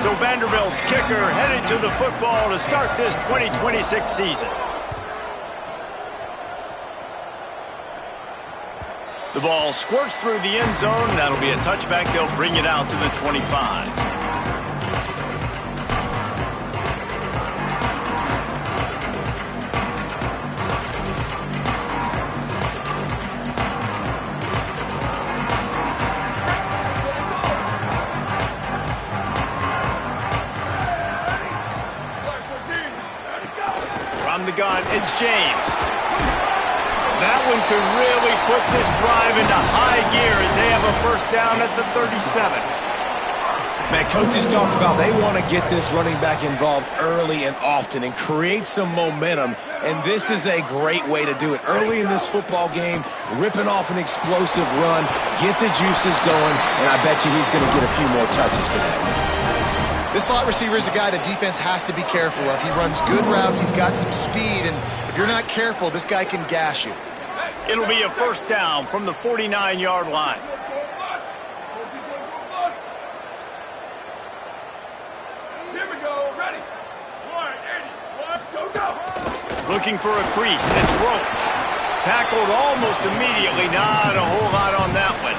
So Vanderbilt's kicker headed to the football to start this 2026 season. The ball squirts through the end zone. That'll be a touchback. They'll bring it out to the 25. From the gun, it's James. That one could really put this drive into high gear as they have a first down at the 37. Man, coaches talked about they want to get this running back involved early and often and create some momentum, and this is a great way to do it. Early in this football game, ripping off an explosive run, get the juices going, and I bet you he's going to get a few more touches today. This slot receiver is a guy the defense has to be careful of. He runs good routes, he's got some speed, and if you're not careful, this guy can gash you. It'll be a first down from the 49-yard line. Here we go, ready. 180, go. Looking for a crease, it's Roach. Tackled almost immediately, not a whole lot on that one.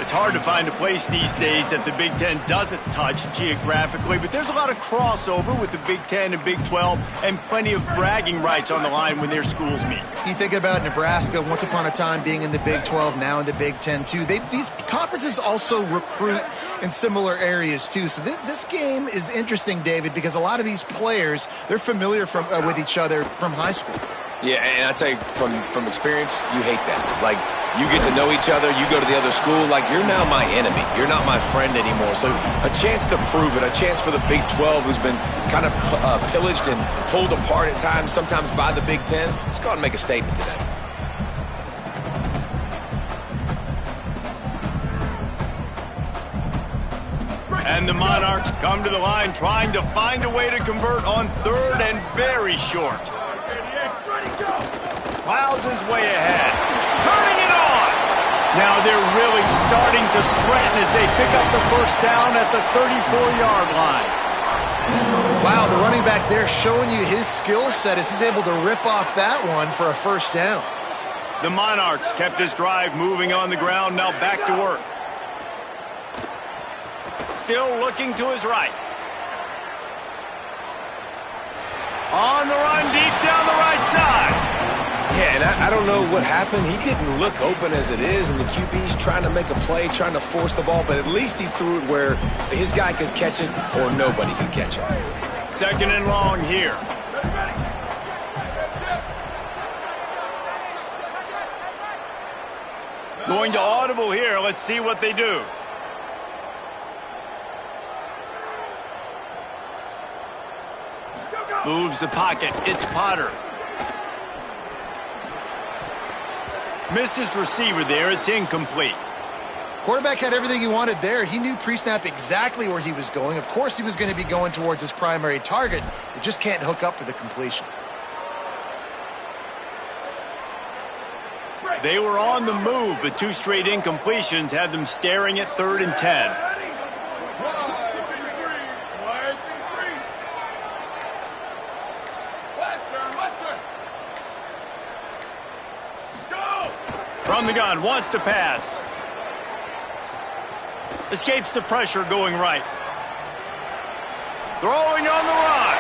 It's hard to find a place these days that the Big Ten doesn't touch geographically, but there's a lot of crossover with the Big Ten and Big 12 and plenty of bragging rights on the line when their schools meet. You think about Nebraska, once upon a time being in the Big 12, now in the Big 10 too. These conferences also recruit in similar areas too. So this game is interesting, David, because a lot of these players, they're familiar with each other from high school. Yeah, and I tell you, from experience, you hate that. Like, you get to know each other, you go to the other school, like, you're now my enemy. You're not my friend anymore. So a chance to prove it, a chance for the Big 12, who's been kind of pillaged and pulled apart at times, sometimes by the Big 10. Let's go out and make a statement today. And the Monarchs come to the line trying to find a way to convert on third and very short. Plows his way ahead. Turning it on. Now they're really starting to threaten as they pick up the first down at the 34-yard line. Wow, the running back there showing you his skill set as he's able to rip off that one for a first down. The Monarchs kept this drive moving on the ground, now back to work. Still looking to his right. On the run, deep down the right side. Yeah, and I don't know what happened. He didn't look open as it is, and the QB's trying to make a play, trying to force the ball, but at least he threw it where his guy could catch it or nobody could catch it. Second and long here. Going to audible here. Let's see what they do. Moves the pocket. It's Potter. Missed his receiver there. It's incomplete. Quarterback had everything he wanted there. He knew pre-snap exactly where he was going. Of course he was going to be going towards his primary target. He just can't hook up for the completion. They were on the move, but two straight incompletions had them staring at 3rd and 10. From the gun, wants to pass. Escapes the pressure going right. Throwing on the run.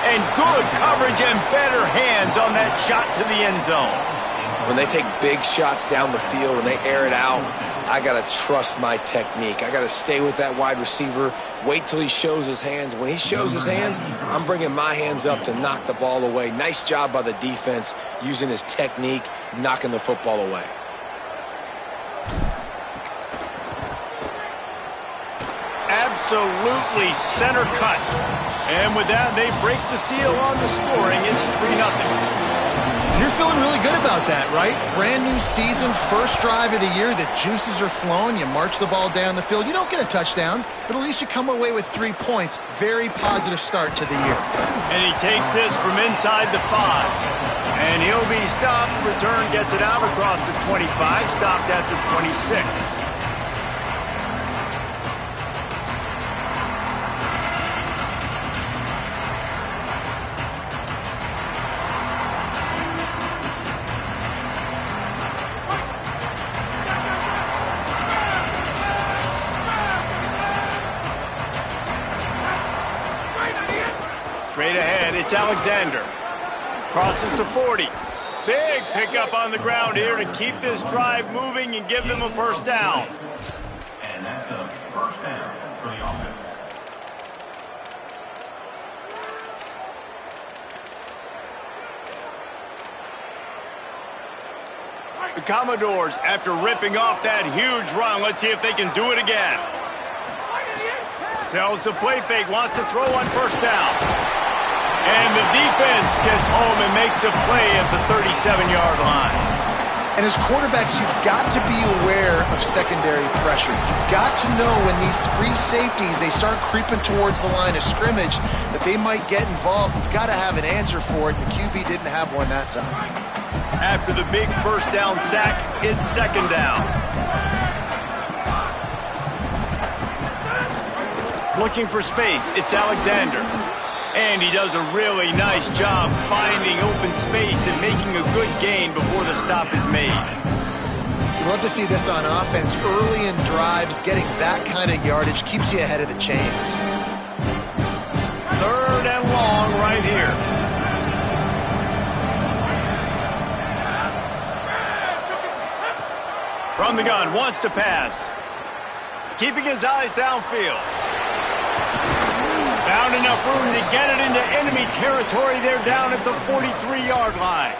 And good coverage and better hands on that shot to the end zone. When they take big shots down the field and they air it out, I got to trust my technique. I got to stay with that wide receiver, wait till he shows his hands. When he shows his hands, I'm bringing my hands up to knock the ball away. Nice job by the defense using his technique, knocking the football away. Absolutely center cut. And with that, they break the seal on the scoring. It's 3-0. You're feeling really good about that, right? Brand new season, first drive of the year. The juices are flowing. You march the ball down the field. You don't get a touchdown, but at least you come away with 3 points. Very positive start to the year. And he takes this from inside the 5. And he'll be stopped. Return gets it out across the 25. Stopped at the 26. Straight ahead, it's Alexander. Crosses to 40. Big pickup on the ground here to keep this drive moving and give them a first down. And that's a first down for the offense. The Commodores, after ripping off that huge run, let's see if they can do it again. Tells the play fake, wants to throw on first down. And the defense gets home and makes a play at the 37-yard line. And as quarterbacks, you've got to be aware of secondary pressure. You've got to know when these free safeties, they start creeping towards the line of scrimmage, that they might get involved. You've got to have an answer for it. The QB didn't have one that time. After the big first down sack, it's second down. Looking for space, it's Alexander. And he does a really nice job finding open space and making a good gain before the stop is made. You love to see this on offense. Early in drives, getting that kind of yardage keeps you ahead of the chains. Third and long right here. From the gun, wants to pass. Keeping his eyes downfield. Found enough room to get it into enemy territory. They're down at the 43-yard line.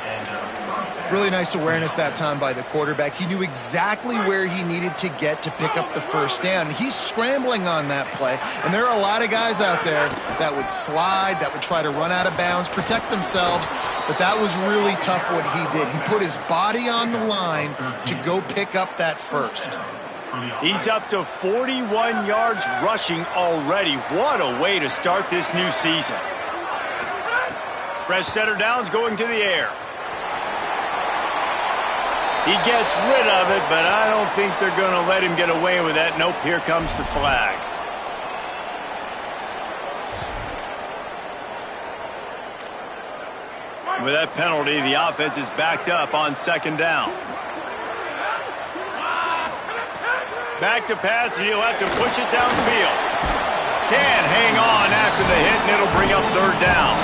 Really nice awareness that time by the quarterback. He knew exactly where he needed to get to pick up the first down. He's scrambling on that play, and there are a lot of guys out there that would slide, that would try to run out of bounds, protect themselves, but that was really tough what he did. He put his body on the line to go pick up that first. He's up to 41 yards rushing already. What a way to start this new season. Fresh setter downs going to the air. He gets rid of it, but I don't think they're going to let him get away with that. Nope, here comes the flag. With that penalty, the offense is backed up on second down. Back to pass, and he'll have to push it downfield. Can't hang on after the hit, and it'll bring up third down.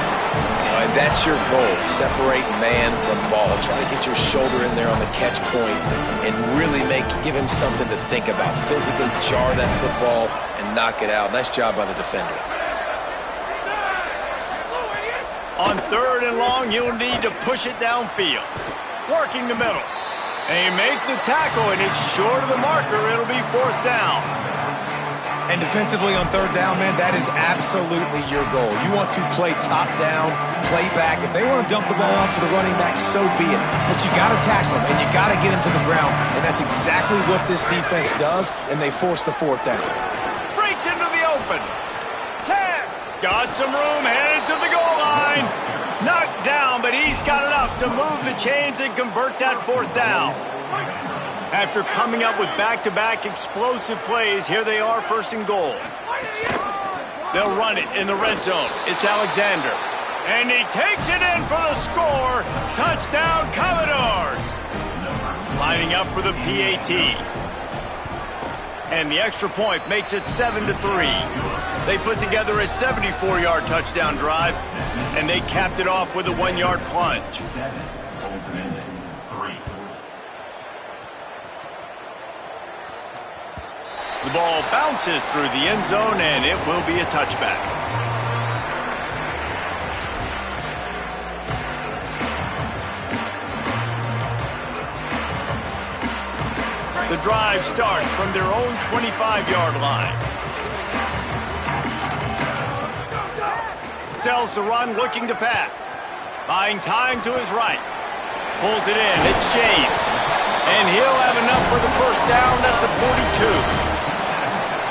And that's your goal, separate man from ball. Try to get your shoulder in there on the catch point and really give him something to think about. Physically jar that football and knock it out. Nice job by the defender. On third and long, you'll need to push it downfield. Working the middle. They make the tackle, and it's short of the marker. It'll be fourth down. And defensively on third down, man, that is absolutely your goal. You want to play top down, play back. If they want to dump the ball off to the running back, so be it. But you got to tackle them, and you got to get them to the ground. And that's exactly what this defense does, and they force the fourth down. Breaks into the open. 10. Got some room, headed to the goal line. Knocked down, but he's got enough to move the chains and convert that fourth down. After coming up with back-to-back explosive plays, here they are, first and goal. They'll run it in the red zone. It's Alexander. And he takes it in for the score. Touchdown, Commodores. Lining up for the PAT. And the extra point makes it 7-3. They put together a 74-yard touchdown drive, and they capped it off with a 1-yard plunge. The ball bounces through the end zone, and it will be a touchback. The drive starts from their own 25-yard line. Sells the run, looking to pass. Buying time to his right. Pulls it in. It's James. And he'll have enough for the first down at the 42.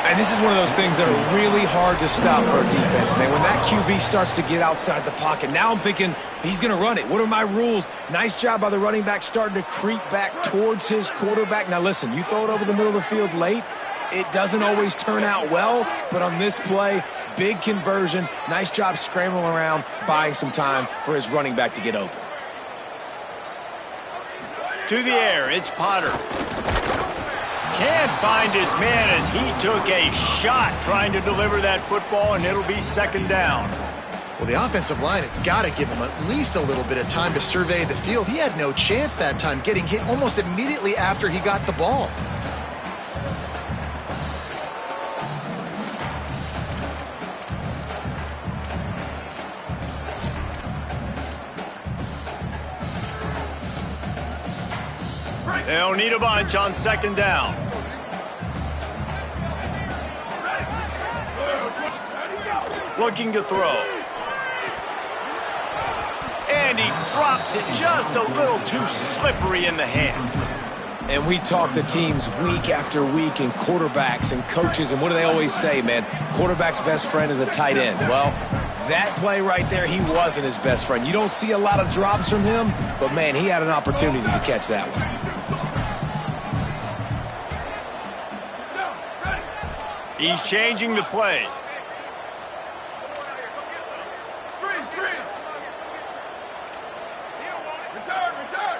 And this is one of those things that are really hard to stop for a defense, man. When that QB starts to get outside the pocket, now I'm thinking he's going to run it. What are my rules? Nice job by the running back starting to creep back towards his quarterback. Now listen, you throw it over the middle of the field late, it doesn't always turn out well, but on this play, big conversion. Nice job scrambling around, buying some time for his running back to get open. To the air, it's Potter. Can't find his man as he took a shot trying to deliver that football, and it'll be second down. Well, the offensive line has got to give him at least a little bit of time to survey the field. He had no chance that time, getting hit almost immediately after he got the ball. They'll need a bunch on second down. Looking to throw. And he drops it just a little too slippery in the hands. And we talk to teams week after week and quarterbacks and coaches, and what do they always say, man? Quarterback's best friend is a tight end. Well, that play right there, he wasn't his best friend. You don't see a lot of drops from him, but, man, he had an opportunity to catch that one. He's changing the play. Freeze, freeze. Return, return.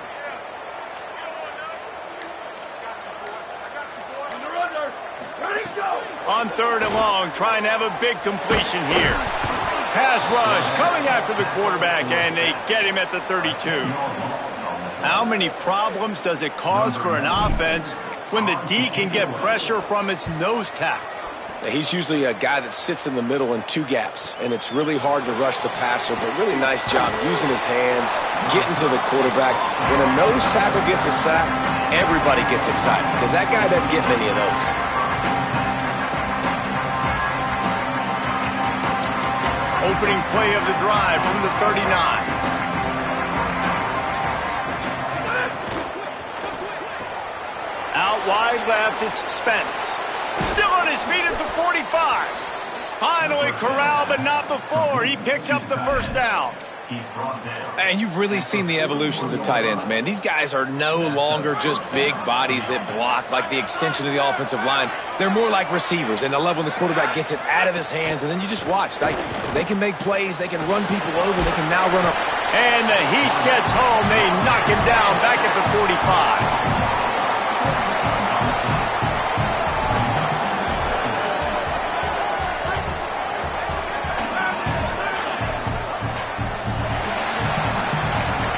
Under. Ready, go. On third and long, trying to have a big completion here. Pass rush coming after the quarterback, and they get him at the 32. How many problems does it cause for an offense when the D can get pressure from its nose tackle? He's usually a guy that sits in the middle in two gaps, and it's really hard to rush the passer, but really nice job using his hands, getting to the quarterback. When a nose tackle gets a sack, everybody gets excited because that guy doesn't get many of those. Opening play of the drive from the 39. Out wide left, it's Spence. Still on his feet at the 45. Finally corralled, but not before. He picked up the first down. And you've really seen the evolutions of tight ends, man. These guys are no longer just big bodies that block like the extension of the offensive line. They're more like receivers, and I love when the quarterback gets it out of his hands, and then you just watch. They can make plays. They can run people over. They can now run up. And the heat gets home. They knock him down back at the 45.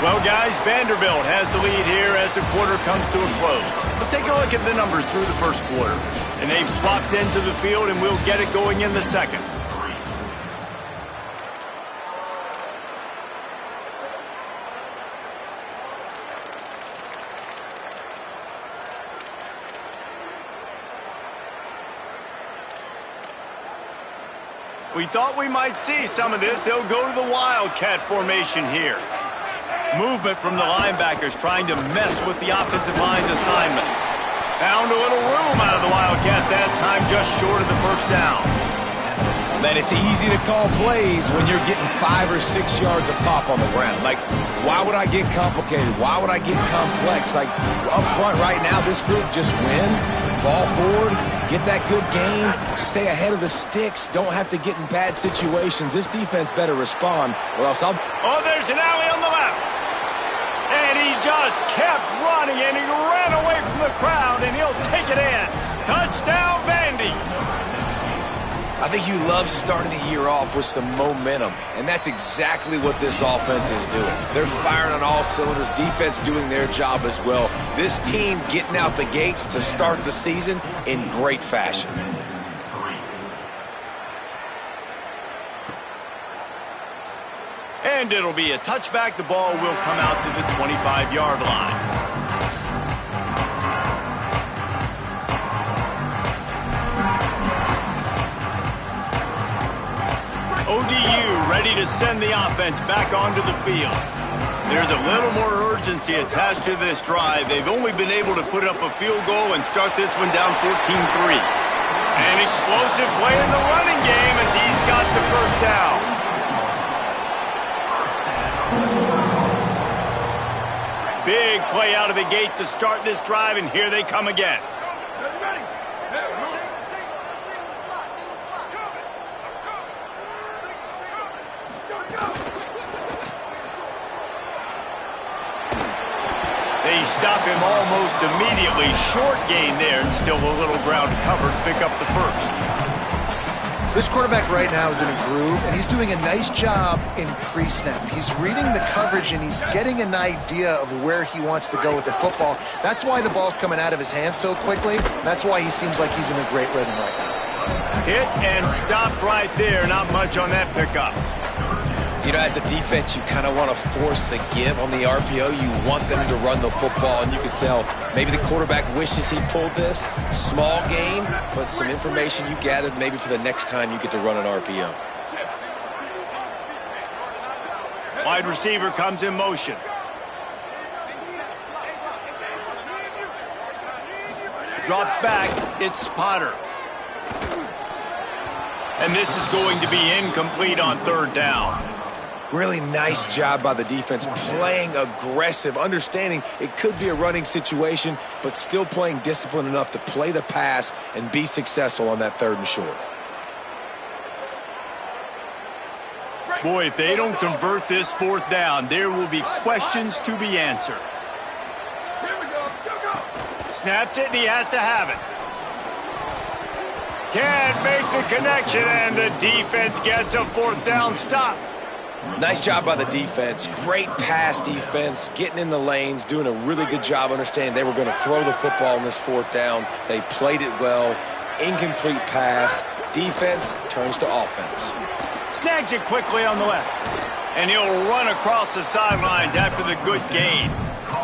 Well, guys, Vanderbilt has the lead here as the quarter comes to a close. Let's take a look at the numbers through the first quarter. And they've swapped into the field, and we'll get it going in the second. We thought we might see some of this. They'll go to the Wildcat formation here. Movement from the linebackers trying to mess with the offensive line's assignments. Found a little room out of the Wildcat that time, just short of the first down. Man, it's easy to call plays when you're getting 5 or 6 yards of pop on the ground. Like, why would I get complicated? Why would I get complex? Like, up front right now, this group just win, fall forward, get that good game, stay ahead of the sticks, don't have to get in bad situations. This defense better respond, or else I'll... Oh, there's an alley on the left. And he just kept running, and he ran away from the crowd, and he'll take it in. Touchdown, Vandy. I think you love starting the year off with some momentum, and that's exactly what this offense is doing. They're firing on all cylinders, defense doing their job as well. This team getting out the gates to start the season in great fashion. And it'll be a touchback. The ball will come out to the 25-yard line. ODU ready to send the offense back onto the field. There's a little more urgency attached to this drive. They've only been able to put up a field goal and start this one down 14-3. An explosive play in the running game as he's got the first down. Big play out of the gate to start this drive, and here they come again. They stop him almost immediately. Short gain there, and still a little ground to cover to pick up the first. This quarterback right now is in a groove, and he's doing a nice job in pre-snap. He's reading the coverage, and he's getting an idea of where he wants to go with the football. That's why the ball's coming out of his hands so quickly. That's why he seems like he's in a great rhythm right now. Hit and stop right there. Not much on that pickup. You know, as a defense, you kind of want to force the give on the RPO. You want them to run the football, and you can tell maybe the quarterback wishes he pulled this. Small gain, but some information you gathered maybe for the next time you get to run an RPO. Wide receiver comes in motion. Drops back. It's Potter. And this is going to be incomplete on third down. Really nice job by the defense, playing aggressive, understanding it could be a running situation, but still playing disciplined enough to play the pass and be successful on that third and short. Boy, if they don't convert this fourth down, there will be questions to be answered. Here we go. Go. Snapped it, and he has to have it. Can't make the connection, and the defense gets a fourth down stop. Nice job by the defense. Great pass defense, getting in the lanes, doing a really good job understanding they were going to throw the football in this fourth down. They played it well. Incomplete pass. Defense turns to offense. Snags it quickly on the left. And he'll run across the sidelines after the good gain.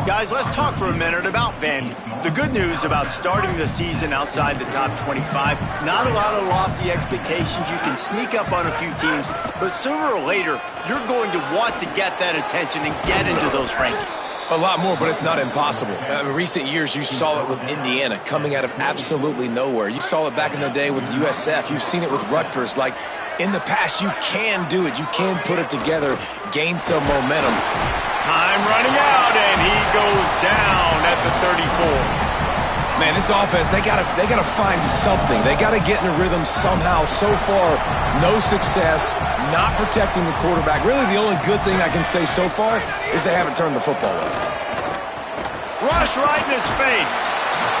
Guys, let's talk for a minute about Vandy. The good news about starting the season outside the top 25, not a lot of lofty expectations. You can sneak up on a few teams, but sooner or later, you're going to want to get that attention and get into those rankings. A lot more, but it's not impossible. In recent years, you saw it with Indiana coming out of absolutely nowhere. You saw it back in the day with USF. You've seen it with Rutgers. Like, in the past, you can do it. You can put it together, gain some momentum. Time running out, and he goes down at the 34. Man, this offense, they gotta find something. They gotta get in a rhythm somehow. So far, no success, not protecting the quarterback. Really, the only good thing I can say so far is they haven't turned the football over. Rush right in his face.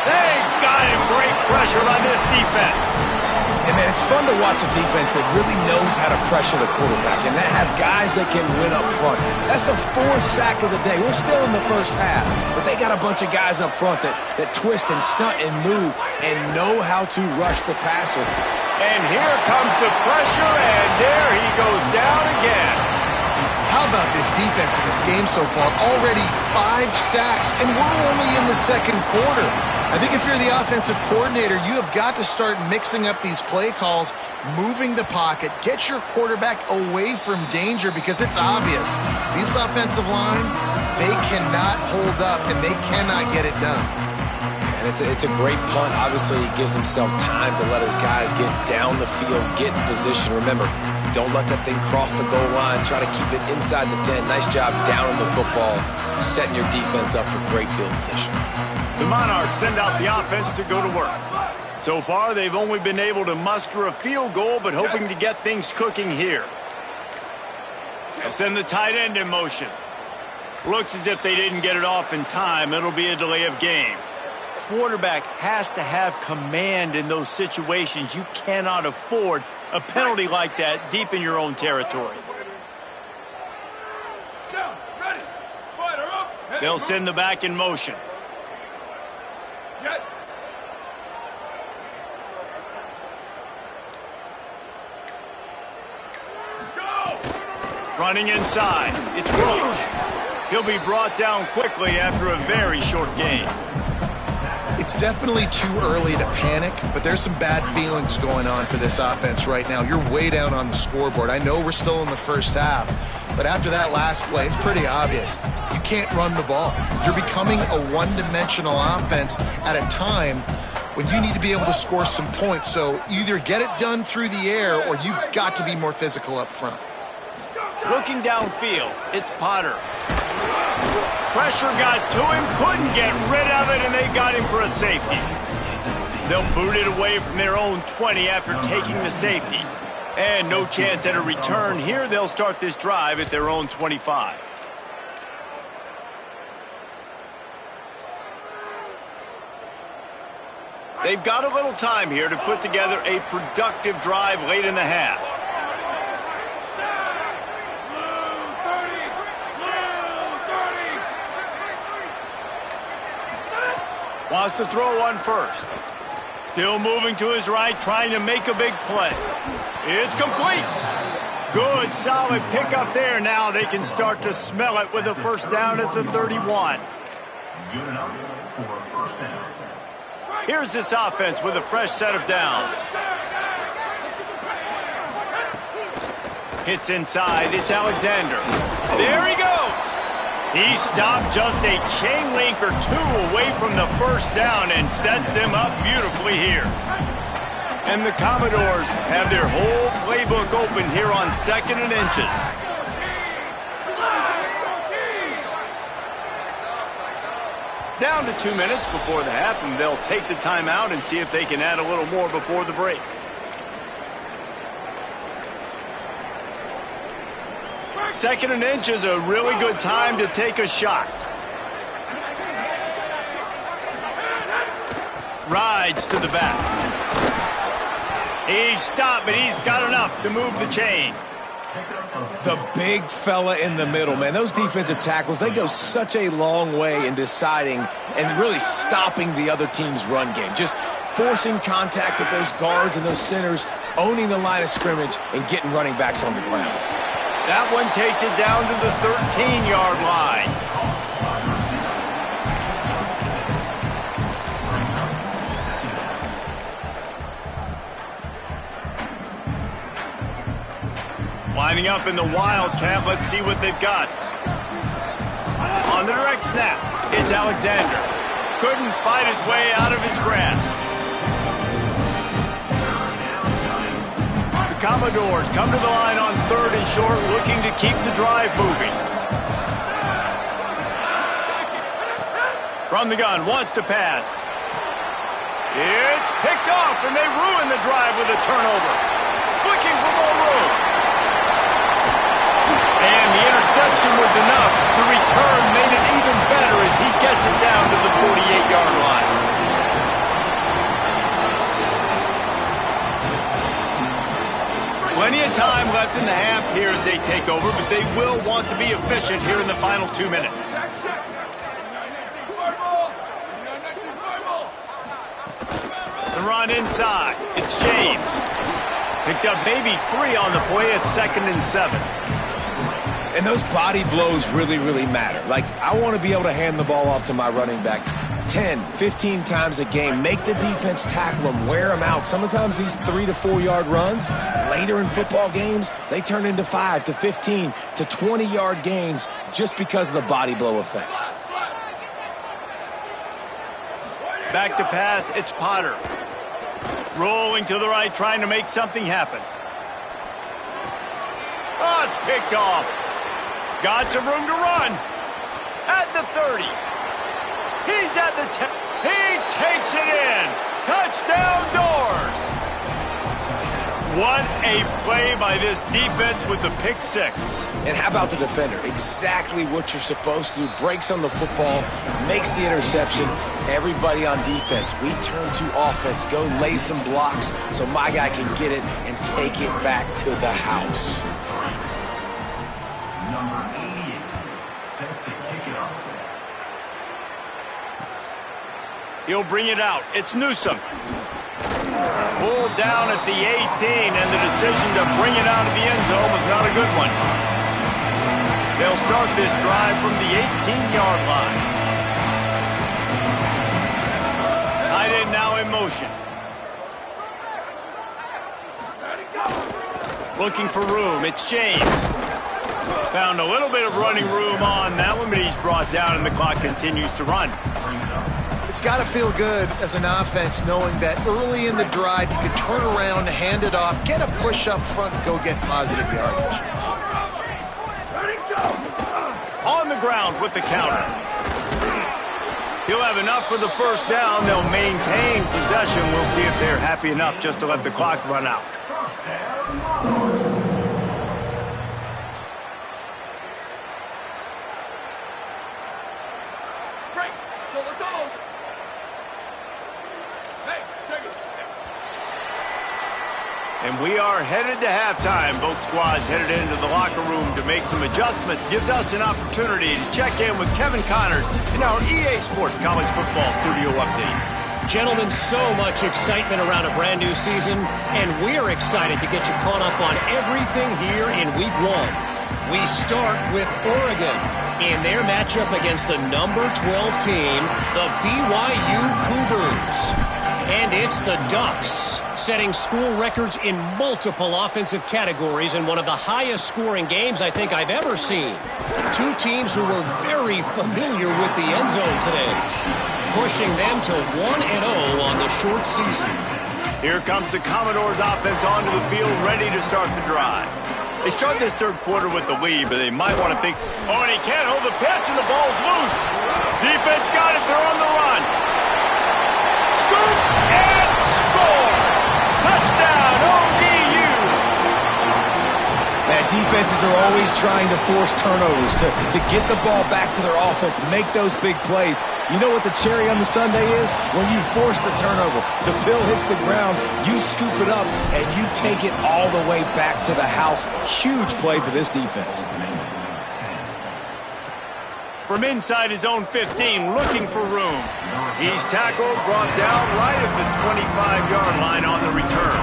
They got him. Great pressure on this defense. And man, it's fun to watch a defense that really knows how to pressure the quarterback and that have guys that can win up front. That's the fourth sack of the day. We're still in the first half, but they got a bunch of guys up front that twist and stunt and move and know how to rush the passer. And here comes the pressure, and there he goes down again. How about this defense in this game so far? Already 5 sacks, and we're only in the second quarter. I think if you're the offensive coordinator, you have got to start mixing up these play calls, moving the pocket, get your quarterback away from danger because it's obvious. This offensive line, they cannot hold up, and they cannot get it done. And it's a great punt. Obviously, he gives himself time to let his guys get down the field, get in position. Remember, don't let that thing cross the goal line. Try to keep it inside the 10. Nice job down in the football, setting your defense up for great field position. The Monarchs send out the offense to go to work. So far, they've only been able to muster a field goal, but hoping to get things cooking here. They'll send the tight end in motion. Looks as if they didn't get it off in time. It'll be a delay of game. Quarterback has to have command in those situations. You cannot afford a penalty like that deep in your own territory. Down. Ready. Spider up. Head They'll move. send the back in motion. Jet. Let's go. Running inside. It's Roach. He'll be brought down quickly after a very short game. It's definitely too early to panic, but there's some bad feelings going on for this offense right now. You're way down on the scoreboard. I know we're still in the first half, but after that last play, it's pretty obvious. You can't run the ball. You're becoming a one-dimensional offense at a time when you need to be able to score some points. So either get it done through the air or you've got to be more physical up front. Looking downfield, it's Potter. Pressure got to him, couldn't get rid of it, and they got him for a safety. They'll boot it away from their own 20 after taking the safety. And no chance at a return here. They'll start this drive at their own 25. They've got a little time here to put together a productive drive late in the half. Wants to throw one first. Still moving to his right, trying to make a big play. It's complete. Good, solid pickup there. Now they can start to smell it with a first down at the 31. Good enough for a first down. Here's this offense with a fresh set of downs. Hits inside. It's Alexander. There he goes. He stopped just a chain link or two away from the first down and sets them up beautifully here. And the Commodores have their whole playbook open here on 2nd and inches. Down to 2 minutes before the half, and they'll take the timeout and see if they can add a little more before the break. Second and inch is a really good time to take a shot. Rides to the back. He's stopped, but he's got enough to move the chain. The big fella in the middle, man. Those defensive tackles, they go such a long way in deciding and really stopping the other team's run game. Just forcing contact with those guards and those centers, owning the line of scrimmage, and getting running backs on the ground. That one takes it down to the 13-yard line. Lining up in the Wildcat. Let's see what they've got. On the direct snap, it's Alexander. Couldn't fight his way out of his grasp. The Commodores come to the line on 3rd and short, looking to keep the drive moving. From the gun, wants to pass. It's picked off, and they ruin the drive with a turnover. Looking for more room. And the interception was enough. The return made it even better as he gets it down to the 48-yard line. Plenty of time left in the half here as they take over, but they will want to be efficient here in the final 2 minutes. The run inside. It's James. Picked up maybe 3 on the play at 2nd and 7. And those body blows really, really matter. Like, I want to be able to hand the ball off to my running back 10, 15 times a game. Make the defense tackle them, wear them out. Sometimes these 3 to 4 yard runs, later in football games, they turn into 5 to 15 to 20 yard gains just because of the body blow effect. Back to pass, it's Potter. Rolling to the right, trying to make something happen. Oh, it's picked off. Got some room to run. At the 30. He's at the 10. He takes it in. Touchdown Doors. What a play by this defense with the pick 6. And how about the defender? Exactly what you're supposed to do. Breaks on the football, makes the interception. Everybody on defense, we turn to offense. Go lay some blocks so my guy can get it and take it back to the house. Number 88, set to kick it off. He'll bring it out. It's Newsom. Pulled down at the 18, and the decision to bring it out of the end zone was not a good one. They'll start this drive from the 18-yard line. Tight end now in motion. Looking for room. It's James. Found a little bit of running room on that one, but he's brought down, and the clock continues to run. It's got to feel good as an offense knowing that early in the drive you can turn around, hand it off, get a push up front, and go get positive yardage. On the ground with the counter. He'll have enough for the first down. They'll maintain possession. We'll see if they're happy enough just to let the clock run out. Break. So let's go. Hey. And we are headed to halftime. Both squads headed into the locker room to make some adjustments. Gives us an opportunity to check in with Kevin Connors in our EA Sports College Football Studio Update. Gentlemen, so much excitement around a brand new season, and we're excited to get you caught up on everything here in Week 1. We start with Oregon in their matchup against the number 12 team, the BYU Cougars. And it's the Ducks, setting school records in multiple offensive categories in one of the highest scoring games I think I've ever seen. Two teams who were very familiar with the end zone today, pushing them to 1-0 on the short season. Here comes the Commodores offense onto the field, ready to start the drive. They start this third quarter with the lead, but they might want to think, oh, and he can't hold the pitch, and the ball's loose. Defense got it, they're on the run. Scoop and score! Touchdown, ODU! Man, defenses are always trying to force turnovers to get the ball back to their offense, make those big plays. You know what the cherry on the sundae is? When you force the turnover, the pill hits the ground, you scoop it up, and you take it all the way back to the house. Huge play for this defense. From inside his own 15, looking for room. He's tackled, brought down right at the 25-yard line on the return.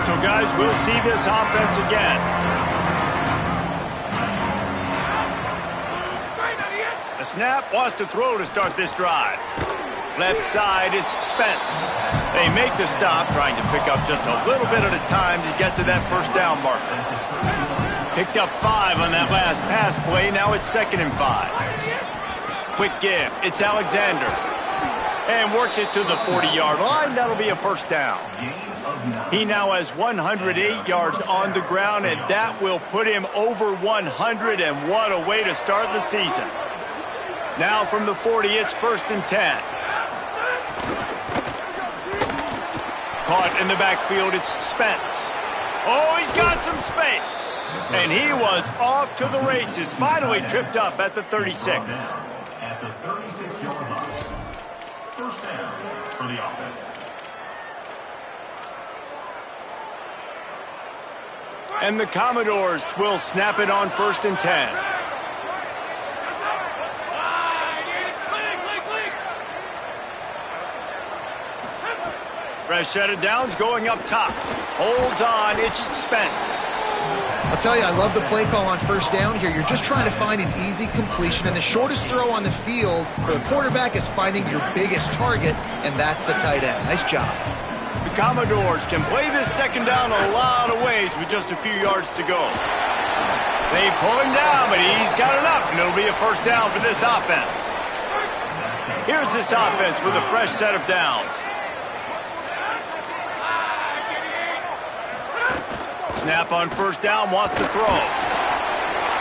So, guys, we'll see this offense again. The snap wants to throw to start this drive. Left side is Spence. They make the stop, trying to pick up just a little bit at a time to get to that first down marker. Picked up 5 on that last pass play. Now it's 2nd and 5. Quick give. It's Alexander. And works it to the 40-yard line. That'll be a first down. He now has 108 yards on the ground, and that will put him over 100, and what a way to start the season. Now from the 40, it's 1st and 10. Caught in the backfield, it's Spence. Oh, he's got some space. And he was off to the races, finally tripped up at the 36. At the 36-yard line. First down for the offense. And the Commodores will snap it on 1st and 10. Fresh set of downs going up top. Holds on, it's Spence. I'll tell you, I love the play call on 1st down here. You're just trying to find an easy completion, and the shortest throw on the field for the quarterback is finding your biggest target, and that's the tight end. Nice job. The Commodores can play this 2nd down a lot of ways with just a few yards to go. They pull him down, but he's got enough, and it'll be a first down for this offense. Here's this offense with a fresh set of downs. Snap on 1st down, wants to throw.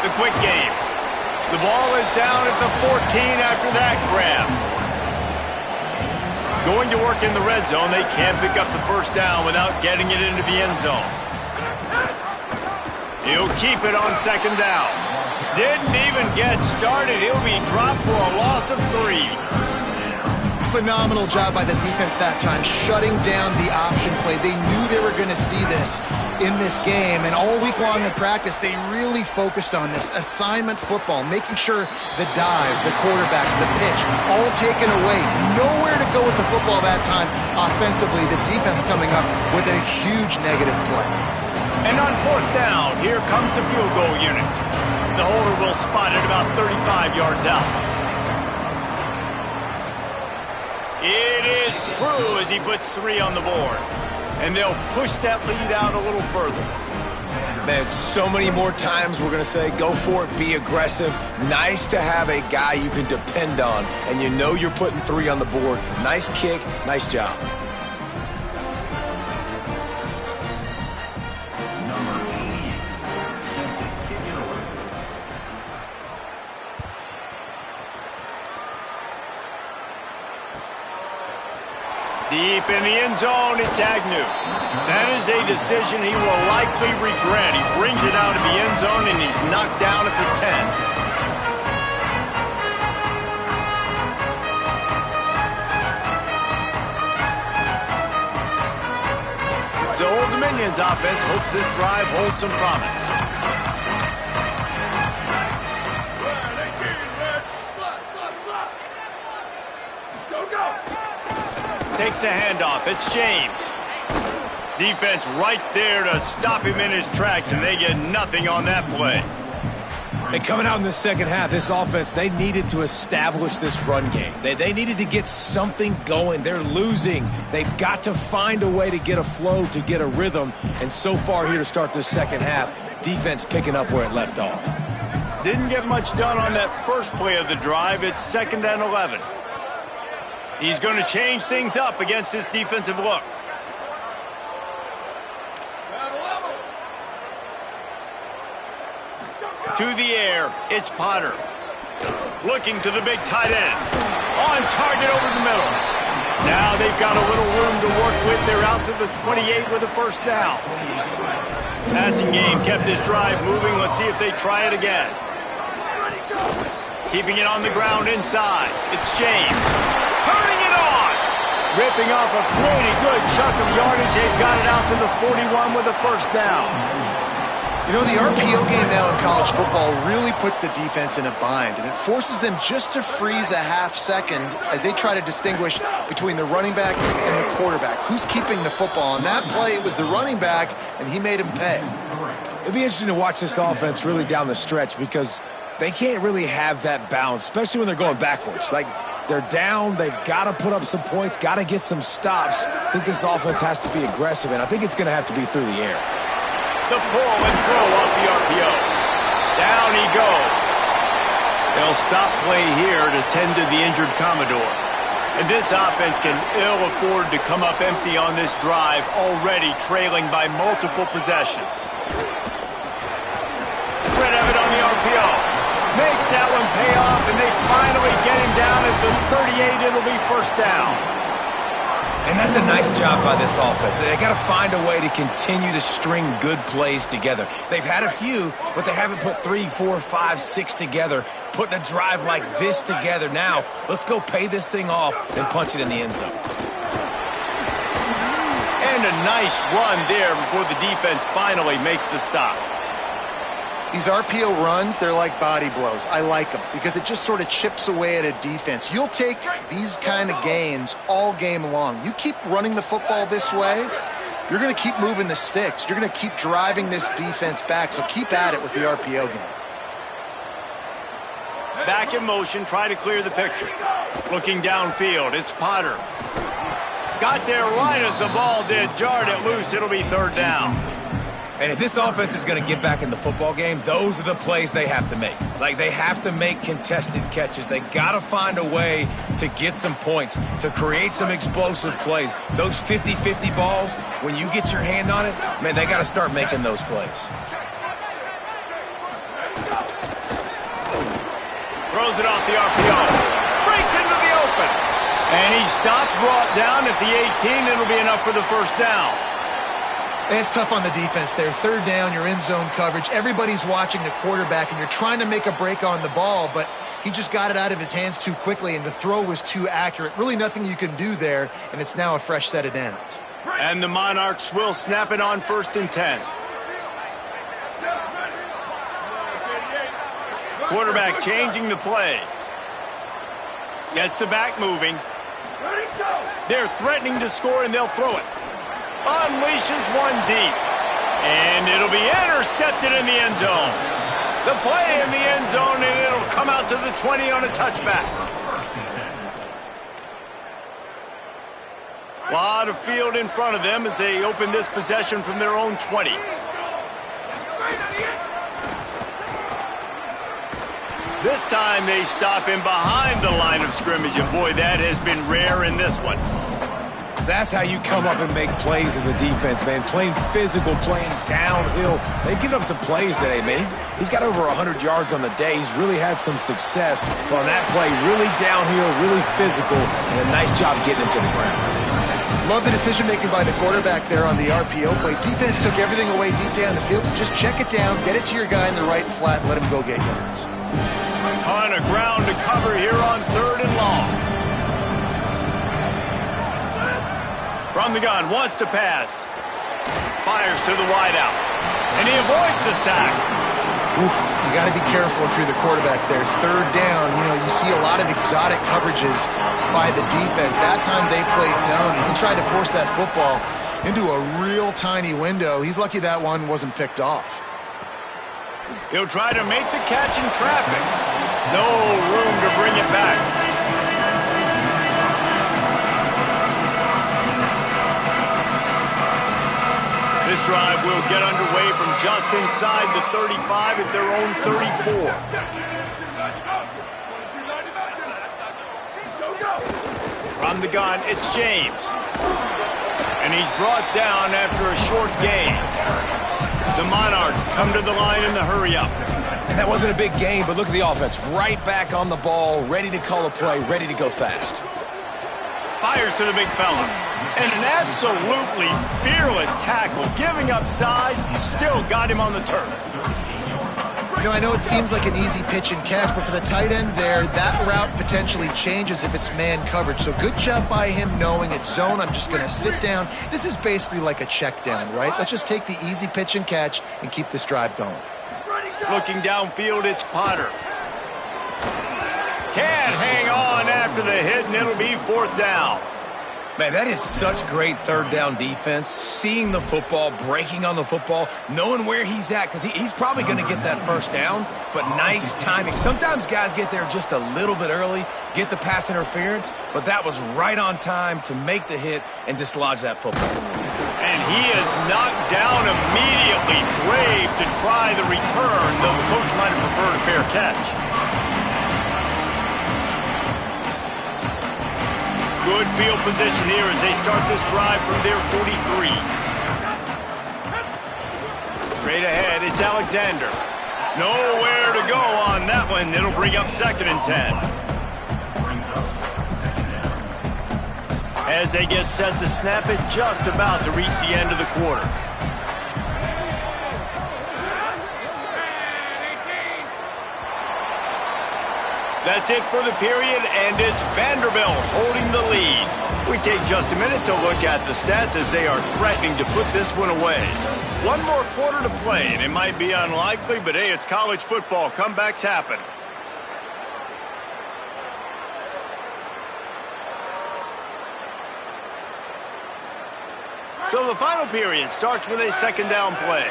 The quick game. The ball is down at the 14 after that grab. Going to work in the red zone. They can't pick up the first down without getting it into the end zone. He'll keep it on 2nd down. Didn't even get started. He'll be dropped for a loss of 3. Phenomenal job by the defense that time, shutting down the option play. They knew they were going to see this in this game, and all week long in practice, they really focused on this assignment football, making sure the dive, the quarterback, the pitch, all taken away. Nowhere to go with the football that time offensively. The defense coming up with a huge negative play. And on 4th down, here comes the field goal unit. The holder will spot it about 35 yards out. It is true as he puts 3 on the board. And they'll push that lead out a little further. Man, so many more times we're going to say, go for it, be aggressive. Nice to have a guy you can depend on, and you know you're putting 3 on the board. Nice kick, nice job. Deep in the end zone, it's Agnew. That is a decision he will likely regret. He brings it out of the end zone, and he's knocked down at the 10. Onions offense hopes this drive holds some promise. Takes the handoff. It's James. Defense right there to stop him in his tracks, and they get nothing on that play. And coming out in the second half, this offense, they needed to establish this run game. They needed to get something going. They're losing. They've got to find a way to get a flow, to get a rhythm. And so far here to start this second half, defense picking up where it left off. Didn't get much done on that first play of the drive. It's 2nd and 11. He's going to change things up against this defensive look. To the air, it's Potter. Looking to the big tight end. On target over the middle. Now they've got a little room to work with. They're out to the 28 with a first down. Passing game kept this drive moving. Let's see if they try it again. Keeping it on the ground inside. It's James. Turning it on. Ripping off a pretty good chunk of yardage. They've got it out to the 41 with a first down. You know, the RPO game now in college football really puts the defense in a bind, and it forces them just to freeze a half second as they try to distinguish between the running back and the quarterback. Who's keeping the football? On that play, it was the running back, and he made him pay. It'd be interesting to watch this offense really down the stretch because they can't really have that balance, especially when they're going backwards. Like, they're down, they've got to put up some points, got to get some stops. I think this offense has to be aggressive, and I think it's going to have to be through the air. The pull and throw off the RPO. Down he goes. They'll stop play here to tend to the injured Commodore. And this offense can ill afford to come up empty on this drive, already trailing by multiple possessions. Brett Everett on the RPO. Makes that one pay off, and they finally get him down at the 38. It'll be first down. And that's a nice job by this offense. They got to find a way to continue to string good plays together. They've had a few, but they haven't put 3, 4, 5, 6 together, putting a drive like this together. Now, let's go pay this thing off and punch it in the end zone. And a nice run there before the defense finally makes the stop. These RPO runs, they're like body blows. I like them because it just sort of chips away at a defense. You'll take these kind of gains all game long. You keep running the football this way, you're going to keep moving the sticks. You're going to keep driving this defense back, so keep at it with the RPO game. Back in motion, try to clear the picture. Looking downfield, it's Potter. Got there right as the ball did, jarred it loose. It'll be third down. And if this offense is going to get back in the football game, those are the plays they have to make. Like, they have to make contested catches. They got to find a way to get some points, to create some explosive plays. Those 50-50 balls, when you get your hand on it, man, they got to start making those plays. Throws it off the RPO. Breaks into the open. And he stopped, brought down at the 18. It'll be enough for the first down. And it's tough on the defense there. Third down, you're in zone coverage. Everybody's watching the quarterback, and you're trying to make a break on the ball, but he just got it out of his hands too quickly, and the throw was too accurate. Really nothing you can do there, and it's now a fresh set of downs. And the Monarchs will snap it on 1st and 10. Quarterback changing the play. Gets the back moving. They're threatening to score, and they'll throw it. Unleashes one deep. And it'll be intercepted in the end zone. The play in the end zone, and it'll come out to the 20 on a touchback. A lot of field in front of them as they open this possession from their own 20. This time they stop him behind the line of scrimmage, and boy, that has been rare in this one. That's how you come up and make plays as a defense, man. Playing physical, playing downhill. They've given up some plays today, man. He's got over 100 yards on the day. He's really had some success. But on that play, really downhill, really physical, and a nice job getting him to the ground. Love the decision-making by the quarterback there on the RPO play. Defense took everything away deep down the field, so just check it down, get it to your guy in the right flat, and let him go get yards. On a ground to cover here on 3rd and long. From the gun, wants to pass. fires to the wideout. And he avoids the sack. Oof, you got to be careful if you're the quarterback there. Third down, you see a lot of exotic coverages by the defense. That time they played zone. He tried to force that football into a real tiny window. He's lucky that one wasn't picked off. He'll try to make the catch in traffic. No room to bring it back. This drive will get underway from just inside the 35 at their own 34. From the gun, it's James. And he's brought down after a short gain. The Monarchs come to the line in the hurry-up. And that wasn't a big gain, but look at the offense. Right back on the ball, ready to call a play, ready to go fast. Fires to the big fella. And an absolutely fearless tackle, giving up size, still got him on the turf. I know it seems like an easy pitch and catch, but for the tight end there, that route potentially changes if it's man coverage. So good job by him knowing it's zone. I'm just going to sit down. This is basically like a check down, right? Let's just take the easy pitch and catch and keep this drive going. Looking downfield, it's Potter. Can't hang on after the hit, and it'll be fourth down. Man, that is such great third down defense. Seeing the football, breaking on the football, knowing where he's at, because he's probably going to get that first down, but nice timing. Sometimes guys get there just a little bit early, get the pass interference, but that was right on time to make the hit and dislodge that football. And he is knocked down immediately, brave to try the return, though the coach might have preferred a fair catch. Good field position here as they start this drive from their 43. Straight ahead, it's Alexander. Nowhere to go on that one. It'll bring up 2nd and 10. As they get set to snap it, just about to reach the end of the quarter. That's it for the period, and it's Vanderbilt holding the lead. We take just a minute to look at the stats as they are threatening to put this one away. One more quarter to play, and it might be unlikely, but hey, it's college football. Comebacks happen. So the final period starts with a 2nd down play.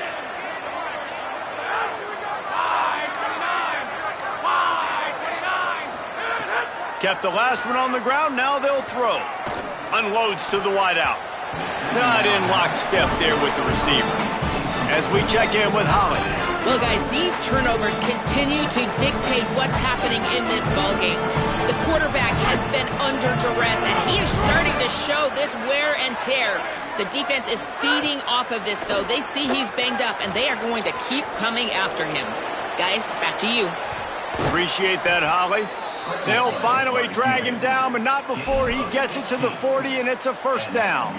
Kept the last one on the ground, now they'll throw. Unloads to the wideout. Not in lockstep there with the receiver. As we check in with Holly. Well, guys, these turnovers continue to dictate what's happening in this ballgame. The quarterback has been under duress, and he is starting to show this wear and tear. The defense is feeding off of this, though. They see he's banged up, and they are going to keep coming after him. Guys, back to you. Appreciate that, Holly. They'll finally drag him down, but not before he gets it to the 40, and it's a first down.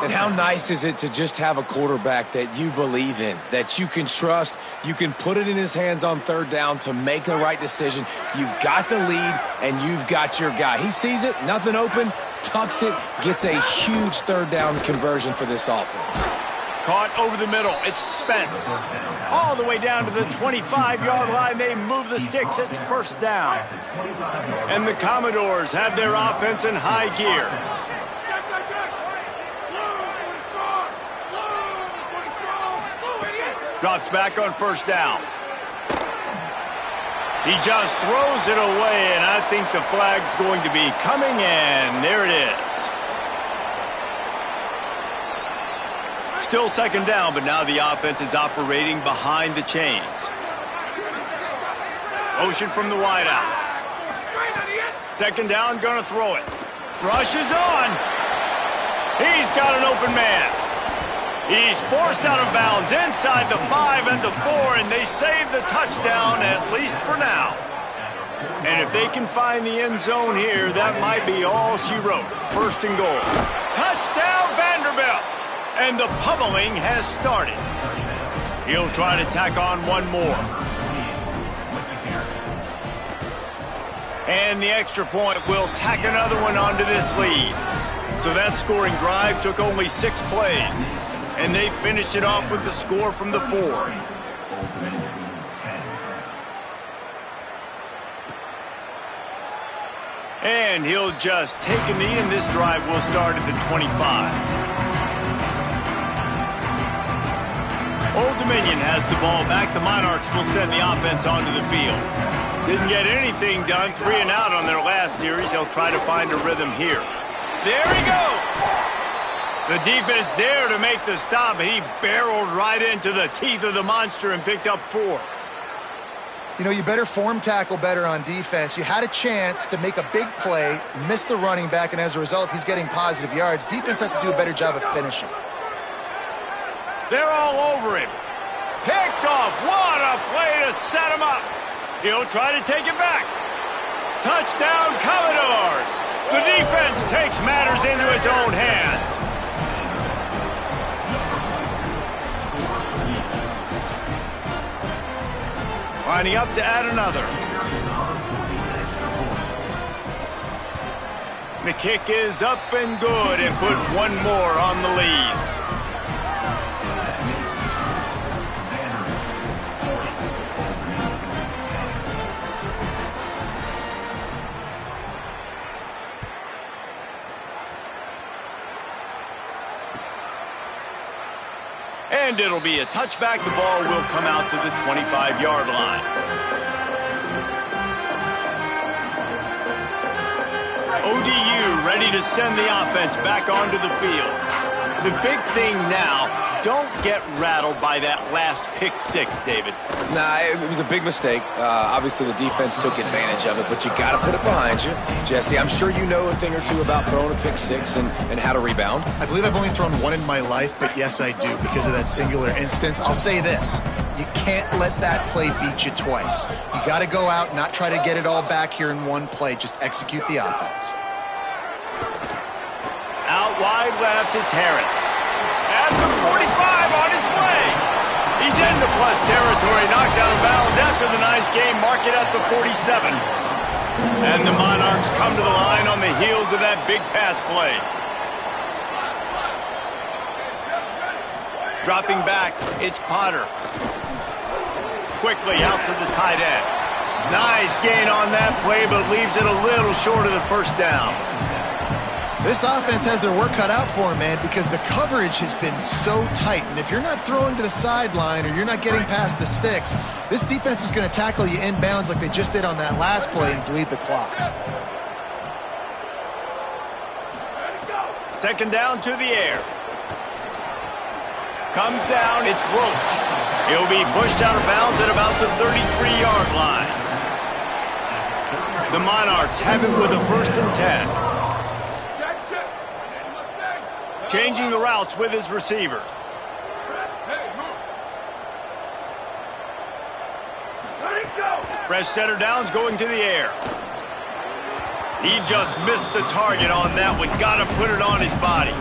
And how nice is it to just have a quarterback that you believe in, that you can trust, you can put it in his hands on third down to make the right decision. You've got the lead, and you've got your guy. He sees it, nothing open, tucks it, gets a huge third down conversion for this offense. Caught over the middle, it's Spence. All the way down to the 25-yard line, they move the sticks at first down. And the Commodores have their offense in high gear. Drops back on first down. He just throws it away, and I think the flag's going to be coming, and there it is. Still 2nd down, but now the offense is operating behind the chains. Motion from the wideout. 2nd down, gonna throw it. Rushes on. He's got an open man. He's forced out of bounds inside the 5 and the 4, and they save the touchdown, at least for now. And if they can find the end zone here, that might be all she wrote. 1st and goal. Touchdown, Vanderbilt! And the pummeling has started. He'll try to tack on one more. And the extra point will tack another one onto this lead. So that scoring drive took only 6 plays. And they finish it off with the score from the 4. And he'll just take a knee, and this drive will start at the 25. Old Dominion has the ball back. The Monarchs will send the offense onto the field. Didn't get anything done. 3 and out on their last series. They'll try to find a rhythm here. There he goes. The defense there to make the stop, and he barreled right into the teeth of the monster and picked up 4. You know, you better form tackle better on defense. You had a chance to make a big play, miss the running back, and as a result, he's getting positive yards. Defense has to do a better job of finishing. They're all over him. Picked off. What a play to set him up. He'll try to take it back. Touchdown, Commodores. The defense takes matters into its own hands. Lining up to add another. The kick is up and good and put one more on the lead. And it'll be a touchback. The ball will come out to the 25-yard line. ODU ready to send the offense back onto the field. The big thing now, don't get rattled by that last pick 6, David. Nah, it was a big mistake. Obviously, the defense took advantage of it, but you got to put it behind you. Jesse, I'm sure you know a thing or two about throwing a pick 6 and how to rebound. I believe I've only thrown one in my life, but yes, I do because of that singular instance. I'll say this. You can't let that play beat you twice. You got to go out, not try to get it all back here in one play. Just execute the offense. Out wide left, it's Harris. At the 45 on his way. He's into plus territory, knocked out of bounds after the nice game. Mark it at the 47. And the Monarchs come to the line on the heels of that big pass play. Dropping back, it's Potter. Quickly out to the tight end. Nice gain on that play, but leaves it a little short of the first down. This offense has their work cut out for them, man, because the coverage has been so tight. And if you're not throwing to the sideline or you're not getting past the sticks, this defense is going to tackle you inbounds like they just did on that last play and bleed the clock. Second down to the air. Comes down, it's Roach. He'll be pushed out of bounds at about the 33-yard line. The Monarchs have it with a 1st and 10. Changing the routes with his receivers. Fresh center downs going to the air. He just missed the target on that one. Got to put it on his body.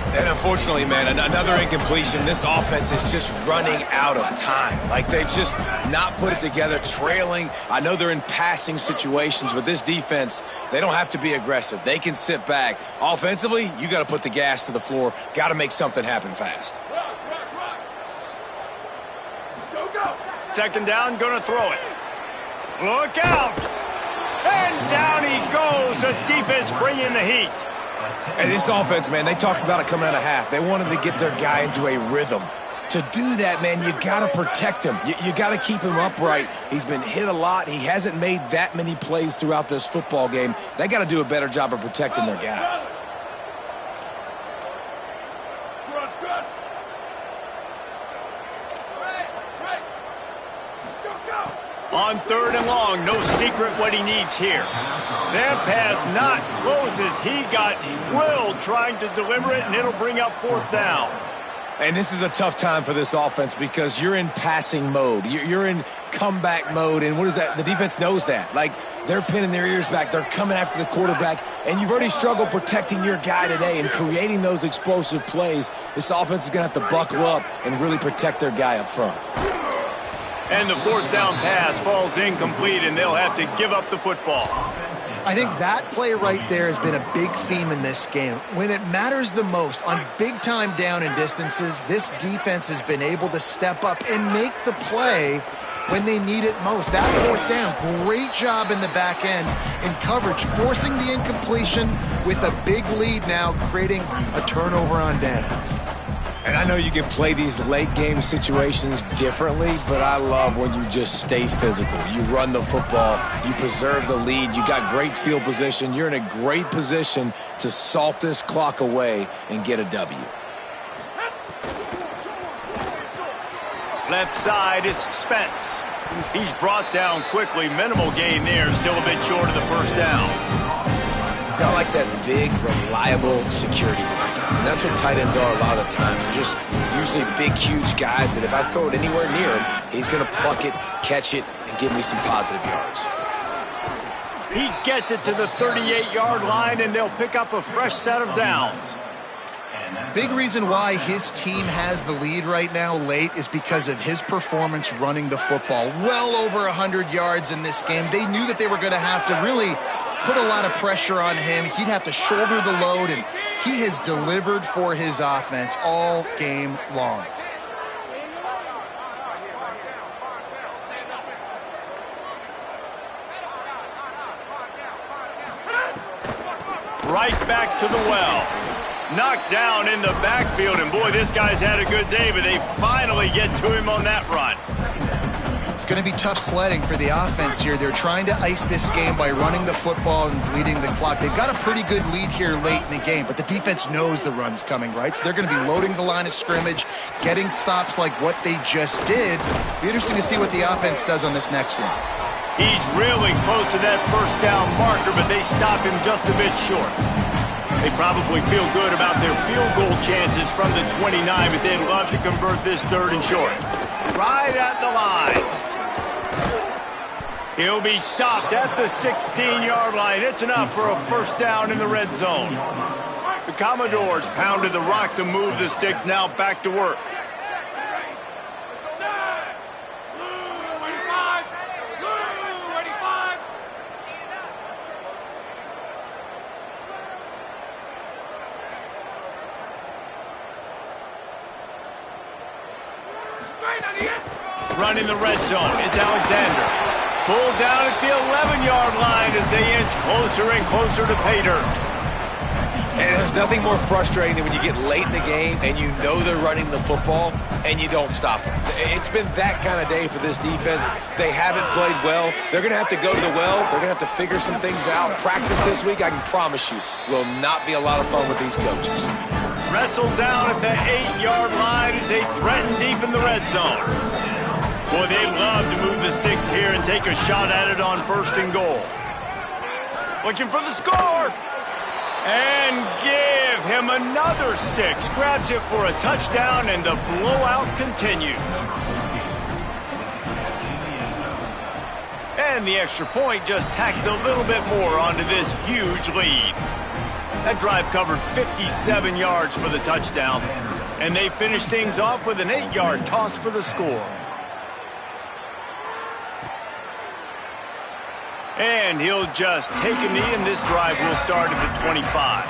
And unfortunately, man, another incompletion. This offense is just running out of time. Like, they've just not put it together, trailing. I know they're in passing situations, but this defense, they don't have to be aggressive. They can sit back. Offensively, you got to put the gas to the floor. Got to make something happen fast. Go. Second down, going to throw it. Look out! And down he goes. The defense bringing the heat. And this offense, man, they talked about it coming out of half. They wanted to get their guy into a rhythm. To do that, man, you got to protect him. You got to keep him upright. He's been hit a lot. He hasn't made that many plays throughout this football game. They got to do a better job of protecting their guy. Cross. Right. Go. On 3rd and long, no secret what he needs here. That pass not closes. He got drilled trying to deliver it, and it'll bring up 4th down. And this is a tough time for this offense because you're in passing mode. You're in comeback mode, and what is that? The defense knows that. Like, they're pinning their ears back. They're coming after the quarterback, and you've already struggled protecting your guy today and creating those explosive plays. This offense is going to have to buckle up and really protect their guy up front. And the 4th down pass falls incomplete, and they'll have to give up the football. I think that play right there has been a big theme in this game. When it matters the most, on big-time down and distances, this defense has been able to step up and make the play when they need it most. That fourth down, great job in the back end in coverage, forcing the incompletion with a big lead now, creating a turnover on downs. And I know you can play these late-game situations differently, but I love when you just stay physical. You run the football, you preserve the lead, you got great field position, you're in a great position to salt this clock away and get a W. Left side is Spence. He's brought down quickly. Minimal gain there, still a bit short of the first down. I like that big, reliable security blanket. And that's what tight ends are a lot of the times. They're just usually big, huge guys that if I throw it anywhere near him, he's going to pluck it, catch it, and give me some positive yards. He gets it to the 38-yard line, and they'll pick up a fresh set of downs. Big reason why his team has the lead right now late is because of his performance running the football. Well over 100 yards in this game. They knew that they were going to have to really put a lot of pressure on him. He'd have to shoulder the load, and he has delivered for his offense all game long. Right back to the well. Knocked down in the backfield, and boy, this guy's had a good day, but they finally get to him on that run. It's going to be tough sledding for the offense here. They're trying to ice this game by running the football and bleeding the clock. They've got a pretty good lead here late in the game, but the defense knows the run's coming, right? So they're going to be loading the line of scrimmage, getting stops like what they just did. Be interesting to see what the offense does on this next one. He's really close to that first down marker, but they stop him just a bit short. They probably feel good about their field goal chances from the 29, but they'd love to convert this third and short. Right at the line. He'll be stopped at the 16-yard line. It's enough for a first down in the red zone. The Commodores pounded the rock to move the sticks, now back to work. Run in the red zone. It's Alexander. Pulled down at the 11-yard line as they inch closer and closer to pay dirt. And there's nothing more frustrating than when you get late in the game and you know they're running the football and you don't stop them. It's been that kind of day for this defense. They haven't played well. They're going to have to go to the well. They're going to have to figure some things out. Practice this week, I can promise you, will not be a lot of fun with these coaches. Wrestled down at the 8-yard line as they threaten deep in the red zone. Boy, they'd love to move the sticks here and take a shot at it on first and goal. Looking for the score. And give him another 6. Grabs it for a touchdown, and the blowout continues. And the extra point just tacks a little bit more onto this huge lead. That drive covered 57 yards for the touchdown, and they finished things off with an 8-yard toss for the score. And he'll just take a knee, and this drive will start at the 25.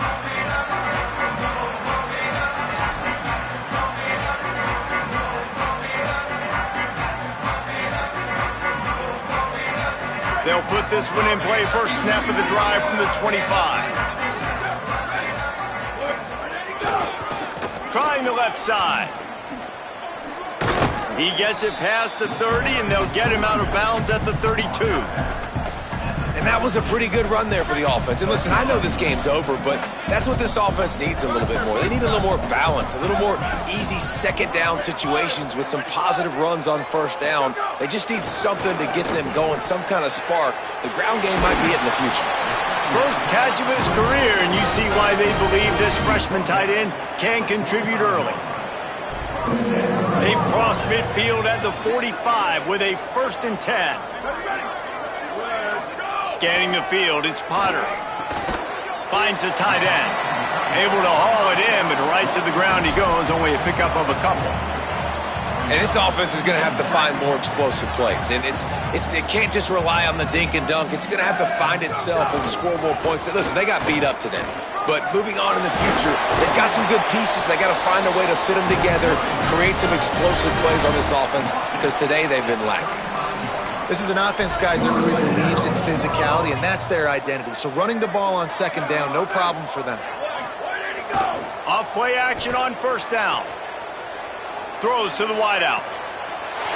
They'll put this one in play. First snap of the drive from the 25. Trying the left side. He gets it past the 30, and they'll get him out of bounds at the 32. And that was a pretty good run there for the offense. And listen, I know this game's over, but that's what this offense needs a little bit more. They need a little more balance, a little more easy second down situations with some positive runs on first down. They just need something to get them going, some kind of spark. The ground game might be it in the future. First catch of his career, and you see why they believe this freshman tight end can contribute early. They cross midfield at the 45 with a 1st and 10. Scanning the field, it's Potter. Finds the tight end. Able to haul it in, but right to the ground he goes, only a pickup of a couple. And this offense is going to have to find more explosive plays. And it can't just rely on the dink and dunk. It's going to have to find itself and score more points. Listen, they got beat up today. But moving on in the future, they've got some good pieces. They got to find a way to fit them together, create some explosive plays on this offense, because today they've been lacking. This is an offense, guys, that really believes in physicality, and that's their identity. So running the ball on second down, no problem for them. Off play action on first down. Throws to the wideout.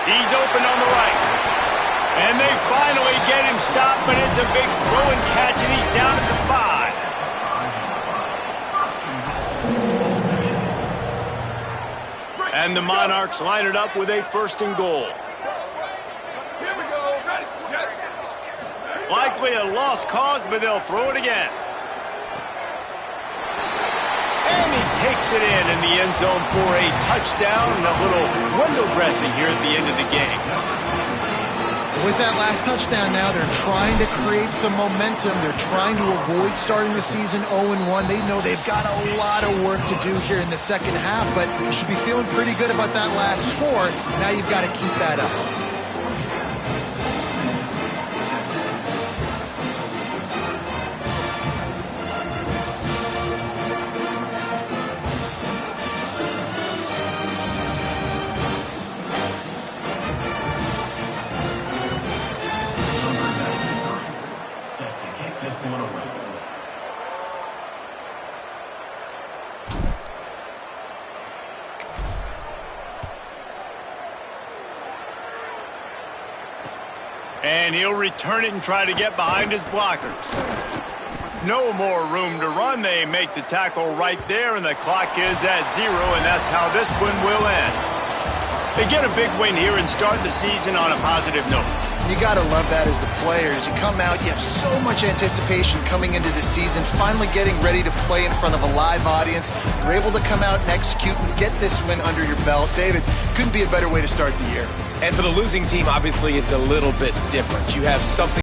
He's open on the right. And they finally get him stopped, but it's a big throw and catch, and he's down at the 5. And the Monarchs line it up with a 1st and goal. Here we go. Ready. Set. Likely a lost cause, but they'll throw it again. And he takes it in the end zone for a touchdown and a little window dressing here at the end of the game. With that last touchdown now, they're trying to create some momentum. They're trying to avoid starting the season 0-1. They know they've got a lot of work to do here in the second half, but you should be feeling pretty good about that last score. Now you've got to keep that up. And he'll return it and try to get behind his blockers. No more room to run. They make the tackle right there, and the clock is at 0, and that's how this one will end. They get a big win here and start the season on a positive note. You got to love that as the players. You come out, you have so much anticipation coming into the season, finally getting ready to play in front of a live audience. You're able to come out and execute and get this win under your belt. David, couldn't be a better way to start the year. And for the losing team, obviously, it's a little bit different. You have something